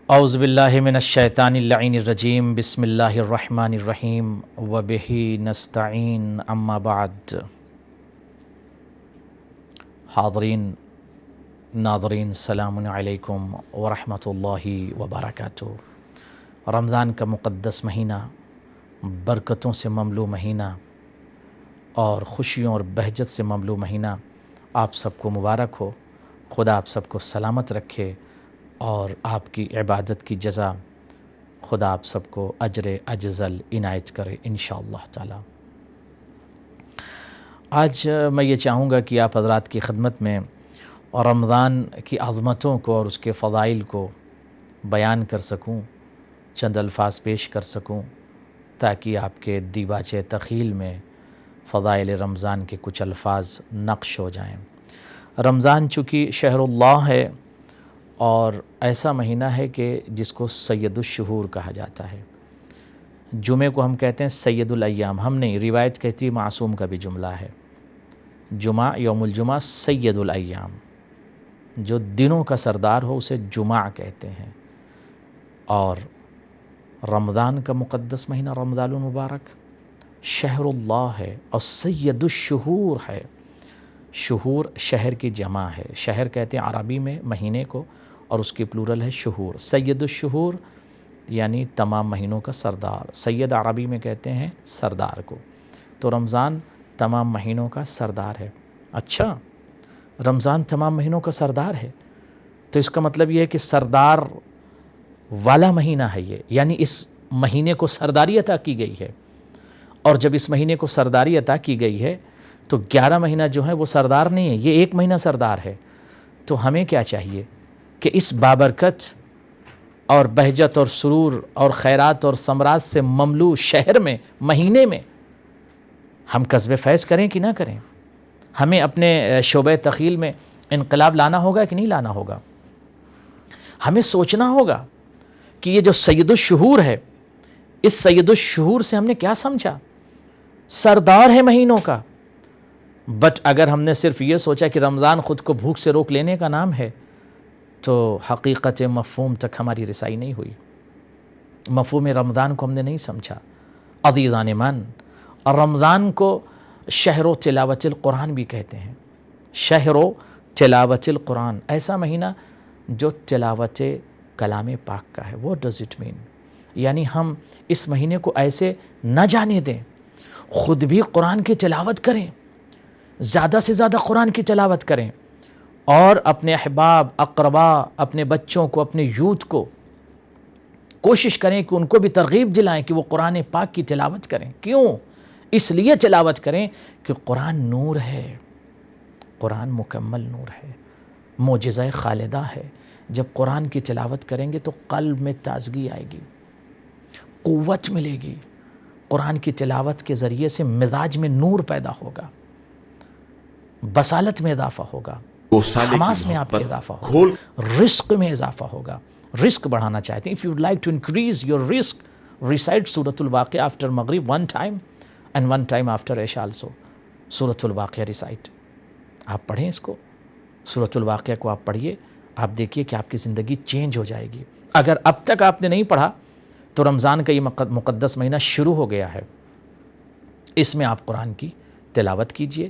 اعوذ باللہ من الشیطان اللعین الرجیم بسم اللہ الرحمن الرحیم وبہ نستعین اما بعد۔ حاضرین ناظرین السلام علیکم ورحمۃ اللہ وبرکاتہ۔ رمضان کا مقدس مہینہ، برکتوں سے مملو مہینہ اور خوشیوں اور بہجت سے مملو مہینہ آپ سب کو مبارک ہو۔ خدا آپ سب کو سلامت رکھے اور آپ کی عبادت کی جزا خدا آپ سب کو اجر اجزل عنایت کرے انشاءاللہ تعالی۔ آج میں یہ چاہوں گا کہ آپ حضرات کی خدمت میں رمضان کی عظمتوں کو اور اس کے فضائل کو بیان کر سکوں، چند الفاظ پیش کر سکوں تاکہ آپ کے دیباچے تخیل میں فضائل رمضان کے کچھ الفاظ نقش ہو جائیں۔ رمضان چونکہ شہر اللہ ہے اور ایسا مہینہ ہے کہ جس کو سید الشہور کہا جاتا ہے۔ جمعے کو ہم کہتے ہیں سید الایام، ہم نہیں، روایت کہتی معصوم کا بھی جملہ ہے، جمعہ یوم الجمعہ سید الایام، جو دنوں کا سردار ہو اسے جمعہ کہتے ہیں۔ اور رمضان کا مقدس مہینہ رمضان المبارک شہر اللہ ہے اور سید الشہور ہے۔ شہور شہر کی جمع ہے، شہر کہتے ہیں عربی میں مہینے کو اور اس کی پلورل ہے شہور۔ سید الشہور یعنی تمام مہینوں کا سردار، سید عربی میں کہتے ہیں سردار کو، تو رمضان تمام مہینوں کا سردار ہے۔ اچھا، رمضان تمام مہینوں کا سردار ہے تو اس کا مطلب یہ ہے کہ سردار والا مہینہ ہے یہ، یعنی اس مہینے کو سرداری عطا کی گئی ہے، اور جب اس مہینے کو سرداری عطا کی گئی ہے تو 11 مہینہ جو ہے وہ سردار نہیں ہے، یہ ایک مہینہ سردار ہے۔ تو ہمیں کیا چاہیے کہ اس بابرکت اور بہجت اور سرور اور خیرات اور ثمرات سے مملو شہر میں، مہینے میں ہم کسب فیض کریں کہ نہ کریں؟ ہمیں اپنے شعبہ تخیل میں انقلاب لانا ہوگا کہ نہیں لانا ہوگا؟ ہمیں سوچنا ہوگا کہ یہ جو سید الشہور ہے، اس سید الشہور سے ہم نے کیا سمجھا؟ سردار ہے مہینوں کا۔ بٹ اگر ہم نے صرف یہ سوچا کہ رمضان خود کو بھوک سے روک لینے کا نام ہے تو حقیقت مفہوم تک ہماری رسائی نہیں ہوئی، مفہوم رمضان کو ہم نے نہیں سمجھا۔ عزیزان من، رمضان کو شہر و تلاوت القرآن بھی کہتے ہیں، شہر و تلاوت القرآن، ایسا مہینہ جو تلاوت کلام پاک کا ہے۔ What does it mean؟ یعنی ہم اس مہینے کو ایسے نہ جانے دیں، خود بھی قرآن کی تلاوت کریں، زیادہ سے زیادہ قرآن کی تلاوت کریں، اور اپنے احباب، اقربا، اپنے بچوں کو، اپنے یوتھ کو کوشش کریں کہ ان کو بھی ترغیب دلائیں کہ وہ قرآن پاک کی تلاوت کریں۔ کیوں؟ اس لیے تلاوت کریں کہ قرآن نور ہے، قرآن مکمل نور ہے، معجزہ خالدہ ہے۔ جب قرآن کی تلاوت کریں گے تو قلب میں تازگی آئے گی، قوت ملے گی، قرآن کی تلاوت کے ذریعے سے مزاج میں نور پیدا ہوگا، بصالت میں اضافہ ہوگا، حماس میں آپ کے اضافہ ہوگا، رزق میں اضافہ ہوگا۔ رزق بڑھانا چاہتے ہیں، if you would like to increase your risk, recite سورۃ الواقعہ after maghrib one time and one time after عشاء also۔ سورۃ الواقعہ ریسائٹ، آپ پڑھیں اس کو، سورۃ الواقعہ کو آپ پڑھیے، آپ دیکھیے کہ آپ کی زندگی چینج ہو جائے گی۔ اگر اب تک آپ نے نہیں پڑھا تو رمضان کا یہ مقدس مہینہ شروع ہو گیا ہے، اس میں آپ قرآن کی تلاوت کیجئے،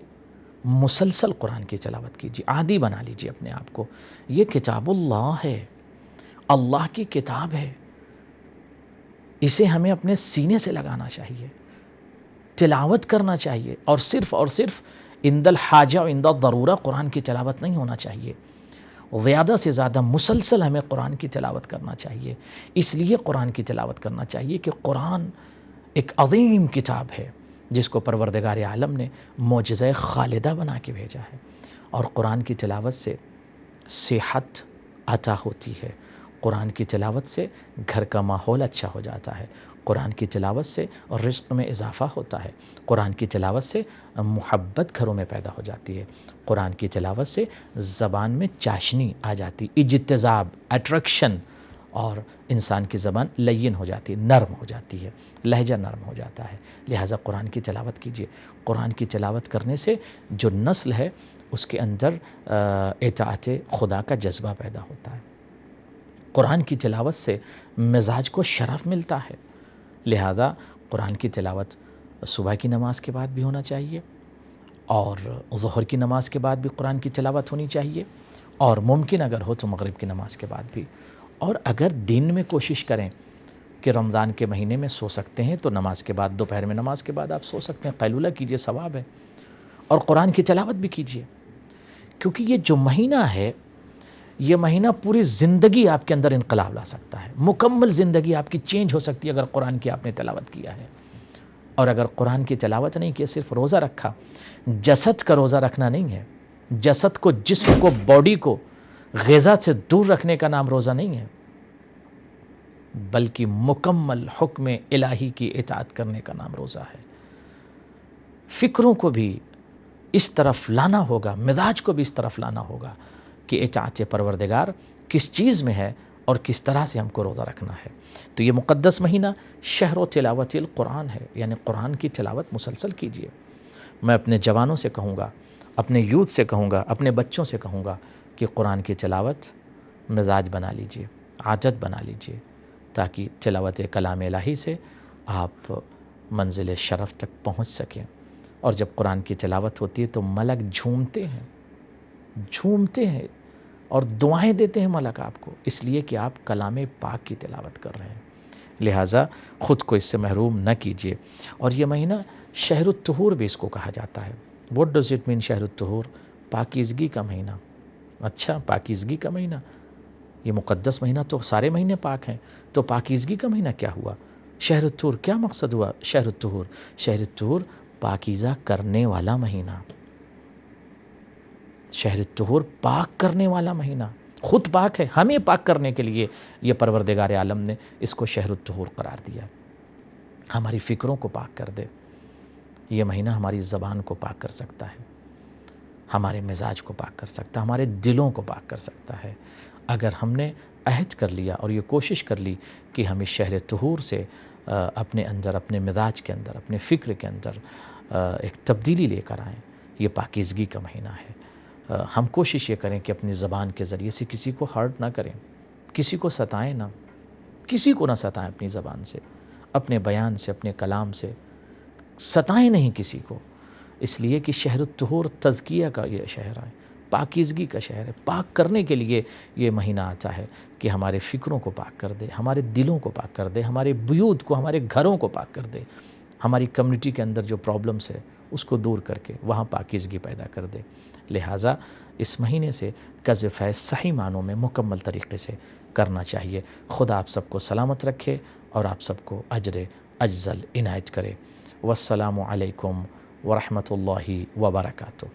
مسلسل قرآن کی تلاوت کیجئے، عادی بنا لیجئے اپنے آپ کو۔ یہ کتاب اللہ ہے، اللہ کی کتاب ہے، اسے ہمیں اپنے سینے سے لگانا چاہیے، تلاوت کرنا چاہیے، اور صرف عند الحاجہ و عند الضرورہ قرآن کی تلاوت نہیں ہونا چاہیے، زیادہ سے زیادہ مسلسل ہمیں قرآن کی تلاوت کرنا چاہیے۔ اس لیے قرآن کی تلاوت کرنا چاہیے کہ قرآن ایک عظیم کتاب ہے جس کو پروردگار عالم نے معجزہ خالدہ بنا کے بھیجا ہے، اور قرآن کی تلاوت سے صحت عطا ہوتی ہے، قرآن کی تلاوت سے گھر کا ماحول اچھا ہو جاتا ہے، قرآن کی تلاوت سے رزق میں اضافہ ہوتا ہے، قرآن کی تلاوت سے محبت گھروں میں پیدا ہو جاتی ہے، قرآن کی تلاوت سے زبان میں چاشنی آ جاتی، اجتذاب، اٹریکشن، اور انسان کی زبان لین ہو جاتی ہے، نرم ہو جاتی ہے، لہجہ نرم ہو جاتا ہے۔ لہٰذا قرآن کی تلاوت کیجیے۔ قرآن کی تلاوت کرنے سے جو نسل ہے اس کے اندر اطاعت خدا کا جذبہ پیدا ہوتا ہے۔ قرآن کی تلاوت سے مزاج کو شرف ملتا ہے، لہذا قرآن کی تلاوت صبح کی نماز کے بعد بھی ہونا چاہیے، اور ظہر کی نماز کے بعد بھی قرآن کی تلاوت ہونی چاہیے، اور ممکن اگر ہو تو مغرب کی نماز کے بعد بھی۔ اور اگر دن میں کوشش کریں کہ رمضان کے مہینے میں سو سکتے ہیں تو نماز کے بعد، دوپہر میں نماز کے بعد آپ سو سکتے ہیں، قیلولہ کیجئے، ثواب ہے، اور قرآن کی تلاوت بھی کیجئے، کیونکہ یہ جو مہینہ ہے، یہ مہینہ پوری زندگی آپ کے اندر انقلاب لا سکتا ہے، مکمل زندگی آپ کی چینج ہو سکتی ہے اگر قرآن کی آپ نے تلاوت کیا ہے۔ اور اگر قرآن کی تلاوت نہیں کی، صرف روزہ رکھا، جسد کا روزہ رکھنا نہیں ہے، جسد کو، جسم کو، باڈی کو غذا سے دور رکھنے کا نام روزہ نہیں ہے، بلکہ مکمل حکم الہی کی اطاعت کرنے کا نام روزہ ہے۔ فکروں کو بھی اس طرف لانا ہوگا، مزاج کو بھی اس طرف لانا ہوگا کہ اطاعت پروردگار کس چیز میں ہے اور کس طرح سے ہم کو روزہ رکھنا ہے۔ تو یہ مقدس مہینہ شہر و تلاوت القرآن ہے، یعنی قرآن کی تلاوت مسلسل کیجئے۔ میں اپنے جوانوں سے کہوں گا، اپنے یوتھ سے کہوں گا، اپنے بچوں سے کہوں گا کہ قرآن کی تلاوت مزاج بنا لیجئے، عادت بنا لیجئے، تاکہ تلاوت کلام الہی سے آپ منزل شرف تک پہنچ سکیں۔ اور جب قرآن کی تلاوت ہوتی ہے تو ملک جھومتے ہیں اور دعائیں دیتے ہیں ملک آپ کو، اس لیے کہ آپ کلام پاک کی تلاوت کر رہے ہیں، لہٰذا خود کو اس سے محروم نہ کیجیے۔ اور یہ مہینہ شہر الطہور بھی اس کو کہا جاتا ہے۔ What does it mean شہر الطہور؟ پاکیزگی کا مہینہ۔ اچھا، پاکیزگی کا مہینہ، یہ مقدس مہینہ تو سارے مہینے پاک ہیں، تو پاکیزگی کا مہینہ کیا ہوا؟ شہر الطہور کیا مقصد ہوا؟ شہر الطہور پاکیزہ کرنے والا مہینہ، شہر الطہور پاک کرنے والا مہینہ، خود پاک ہے، ہمیں پاک کرنے کے لیے یہ پروردگار عالم نے اس کو شہر الطہور قرار دیا۔ ہماری فکروں کو پاک کر دے، یہ مہینہ ہماری زبان کو پاک کر سکتا ہے، ہمارے مزاج کو پاک کر سکتا ہے، ہمارے دلوں کو پاک کر سکتا ہے۔ اگر ہم نے عہد کر لیا اور یہ کوشش کر لی کہ ہم اس شہر طہور سے اپنے اندر، اپنے مزاج کے اندر، اپنے فکر کے اندر ایک تبدیلی لے کر آئیں، یہ پاکیزگی کا مہینہ ہے۔ ہم کوشش یہ کریں کہ اپنی زبان کے ذریعے سے کسی کو ہرٹ نہ کریں، کسی کو ستائیں نہ، کسی کو نہ ستائیں اپنی زبان سے، اپنے بیان سے، اپنے کلام سے، ستائیں نہیں کسی کو، اس لیے کہ شہر الطہور تزکیہ کا یہ شہر ہے، پاکیزگی کا شہر ہے۔ پاک کرنے کے لیے یہ مہینہ آتا ہے کہ ہمارے فکروں کو پاک کر دے، ہمارے دلوں کو پاک کر دے، ہمارے بیوت کو، ہمارے گھروں کو پاک کر دے، ہماری کمیونٹی کے اندر جو پرابلمس ہے اس کو دور کر کے وہاں پاکیزگی پیدا کر دے۔ لہٰذا اس مہینے سے قذف فیض صحیح معنوں میں مکمل طریقے سے کرنا چاہیے۔ خدا آپ سب کو سلامت رکھے اور آپ سب کو اجر اجزل عنایت کرے۔ والسلام علیکم ورحمۃ اللہ وبرکاتہ۔